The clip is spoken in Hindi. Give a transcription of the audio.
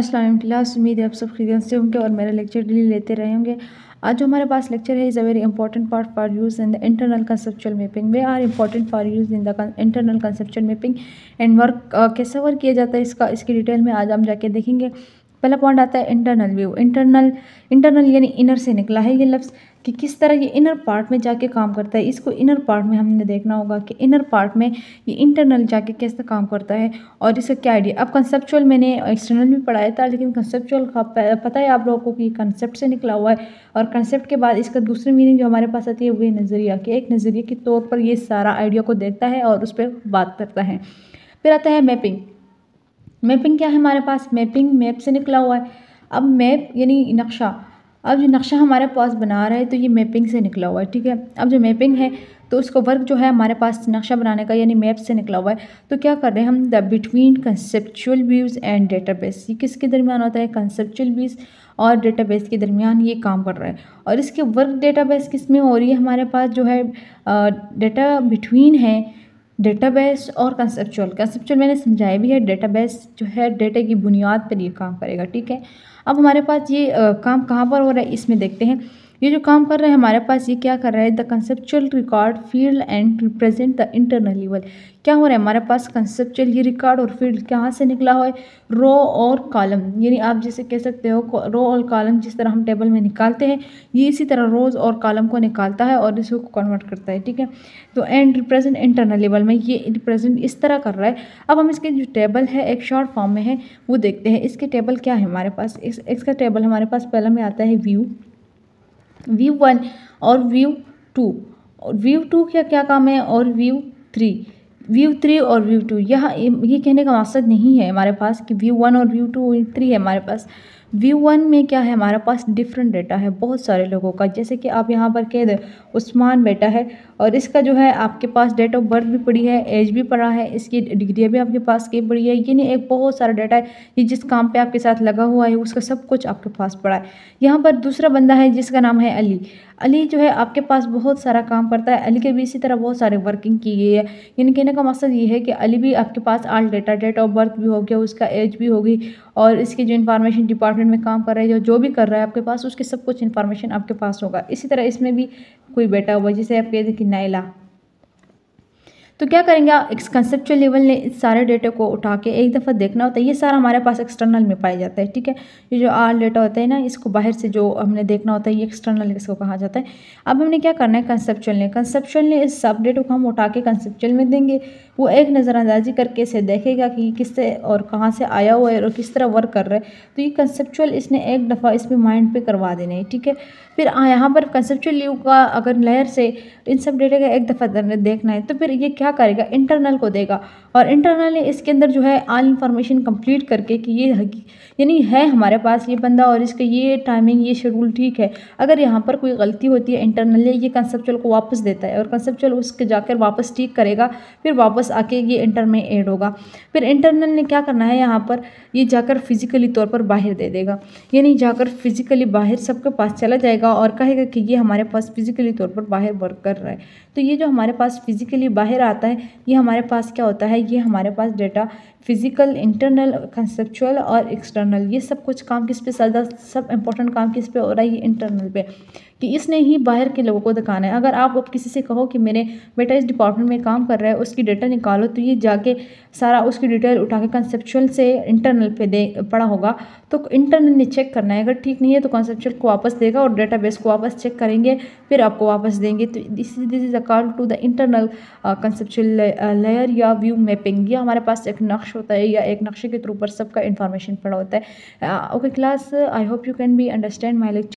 अस्सलाम क्लास, उम्मीद है आप सब खैरियत से होंगे और मेरा लेक्चर डेली लेते रहे होंगे। आज जो हमारे पास लेक्चर है is a very important part for use in the internal conceptual mapping. We are important for use in the internal conceptual mapping and work कैसे वर्क किया जाता है इसकी डिटेल में आज हम जाके देखेंगे। पहला पॉइंट आता है इंटरनल व्यू। इंटरनल यानी इनर से निकला है ये लफ्ज़, कि किस तरह ये इनर पार्ट में जाके काम करता है। इसको इनर पार्ट में हमने देखना होगा कि इनर पार्ट में ये इंटरनल जाके कैसे काम करता है और इसका क्या आइडिया। अब कंसेप्चुअल मैंने एक्सटर्नल भी पढ़ाया था, लेकिन कंसेप्चुअल का पता है आप लोगों को कि कंसेप्ट से निकला हुआ है और कंसेप्ट के बाद इसका दूसरी मीनिंग जो हमारे पास आती है वो नज़रिया, कि एक नज़रिए के तौर पर ये सारा आइडिया को देखता है और उस पर बात करता है। फिर आता है मैपिंग। मैपिंग क्या है हमारे पास? मैपिंग मैप से निकला हुआ है। अब मैप यानी नक्शा, अब जो नक्शा हमारे पास बना रहा है तो ये मैपिंग से निकला हुआ है, ठीक है। अब जो मैपिंग है तो उसको वर्क जो है हमारे पास नक्शा बनाने का यानी मैप से निकला हुआ है। तो क्या कर रहे हैं हम? The between conceptual views and database, ये किसके दरमियान होता है? कंसेप्चुअल व्यूज़ और डेटाबेस के दरमियान ये काम कर रहा है। और इसके वर्क डेटाबेस किस में हो रही है? हमारे पास जो है डेटा बिटवीन है डेटाबेस और कंसेप्चुअल मैंने समझाया भी है। डेटाबेस जो है डेटा की बुनियाद पर ये काम करेगा, ठीक है। अब हमारे पास ये काम कहाँ पर हो रहा है इसमें देखते हैं। ये जो काम कर रहा है हमारे पास, ये क्या कर रहा है? The conceptual record field and represent the internal level. क्या हो रहा है हमारे पास? कंसेप्चुअल ये रिकॉर्ड और फील्ड कहाँ से निकला हुआ है? रो और कॉलम, यानी आप जैसे कह सकते हो रो और कॉलम जिस तरह हम टेबल में निकालते हैं, ये इसी तरह रोज़ और कॉलम को निकालता है और इसको कन्वर्ट करता है, ठीक है। तो एंड रिप्रेजेंट इंटरनल लेवल में ये रिप्रेजेंट इस तरह कर रहा है। अब हम इसके जो टेबल है एक शॉर्ट फॉर्म में है वो देखते हैं। इसके टेबल क्या है हमारे पास? इसका टेबल हमारे पास पहला में आता है व्यू 1 और व्यू 2। और व्यू 2 का क्या काम है? और व्यू 3 और व्यू 2। यहाँ ये कहने का मकसद नहीं है हमारे पास कि व्यू 1 और व्यू 2 3 है हमारे पास। व्यू 1 में क्या है हमारे पास? डिफरेंट डेटा है बहुत सारे लोगों का, जैसे कि आप यहाँ पर कह दे उस्मान बेटा है और इसका जो है आपके पास डेट ऑफ बर्थ भी पड़ी है, एज भी पड़ा है, इसकी डिग्री भी आपके पास की पड़ी है। ये नहीं, एक बहुत सारा डेटा है, ये जिस काम पे आपके साथ लगा हुआ है उसका सब कुछ आपके पास पड़ा है। यहाँ पर दूसरा बंदा है जिसका नाम है अली जो है आपके पास बहुत सारा काम करता है। अली के भी इसी तरह बहुत सारे वर्किंग की गई है। यानी कहने का मकसद ये है कि अली भी आपके पास ऑल डेट ऑफ बर्थ भी हो गया, उसका एज भी होगी और इसकी जो इन्फॉर्मेशन डिपार्टमेंट में काम कर रहा है, जो भी कर रहा है आपके पास, उसकी सब कुछ इन्फॉर्मेशन आपके पास होगा। इसी तरह इसमें भी कोई बैठा हुआ जिसे आप कहते हैं कि नाइला। तो क्या करेंगे? इस कंसेप्चुअल लेवल ने इस सारे डेटा को उठा के एक दफ़ा देखना होता है। ये सारा हमारे पास एक्सटर्नल में पाया जाता है, ठीक है। ये जो आल डेटा होता है ना, इसको बाहर से जो हमने देखना होता है ये एक्सटर्नल इसको कहा जाता है। अब हमने क्या करना है? कंसेप्चुअल ने इस सब डेटा को हम उठा के कंसेप्चुअल में देंगे। वो एक नज़रअंदाजी करके इसे देखेगा कि किससे और कहाँ से आया हुआ है और किस तरह वर्क कर रहा है। तो ये कंसेप्चुअल इसने एक दफ़ा इसमें माइंड पे करवा देने हैं, ठीक है। फिर यहाँ पर कंसेप्चुअल व्यू का अगर लेयर से इन सब डेटा का एक दफ़ा देखना है तो फिर ये क्या करेगा? इंटरनल को देगा और इंटरनल ने इसके अंदर जो है ऑल इन्फॉर्मेशन कंप्लीट करके कि ये यानी है हमारे पास ये बंदा और इसका ये टाइमिंग ये शेड्यूल ठीक है। अगर यहाँ पर कोई गलती होती है इंटरनली ये कंसेप्चुअल को वापस देता है और कंसेप्चुअल उसके जाकर वापस ठीक करेगा, फिर वापस आके ये इंटर में ऐड होगा। फिर इंटरनल ने क्या करना है? यहाँ पर ये जाकर फिजिकली तौर पर बाहर दे देगा, यानी जाकर फिजिकली बाहर सबके पास चला जाएगा और कहेगा कि ये हमारे पास फिजिकली तौर पर बाहर वर्क कर रहा है। तो ये जो हमारे पास फिजिकली बाहर आता है ये हमारे पास क्या होता है? ये हमारे पास डेटा फिजिकल, इंटरनल, कंसेप्चुअल और एक्सटर्नल, ये सब कुछ काम किस पे ज़्यादा सब इंपॉर्टेंट काम किस पे हो रहा है? ये इंटरनल पे, कि इसने ही बाहर के लोगों को दिखाना है। अगर आप अब किसी से कहो कि मेरे बेटा इस डिपार्टमेंट में काम कर रहा है उसकी डेटा निकालो, तो ये जाके सारा उसकी डिटेल उठा के कंसेप्चुअल से इंटरनल पे पड़ा होगा। तो इंटरनल ने चेक करना है, अगर ठीक नहीं है तो कंसेप्चुअल को वापस देगा और डेटाबेस को वापस चेक करेंगे, फिर आपको वापस देंगे। तो this is a call to the internal conceptual layer या व्यू मैपिंग। ये हमारे पास एक नक्श होता है या एक नक्शे के थ्रू पर सबका इंफॉर्मेशन पड़ा होता है। Okay class, I hope you can be understand my lecture.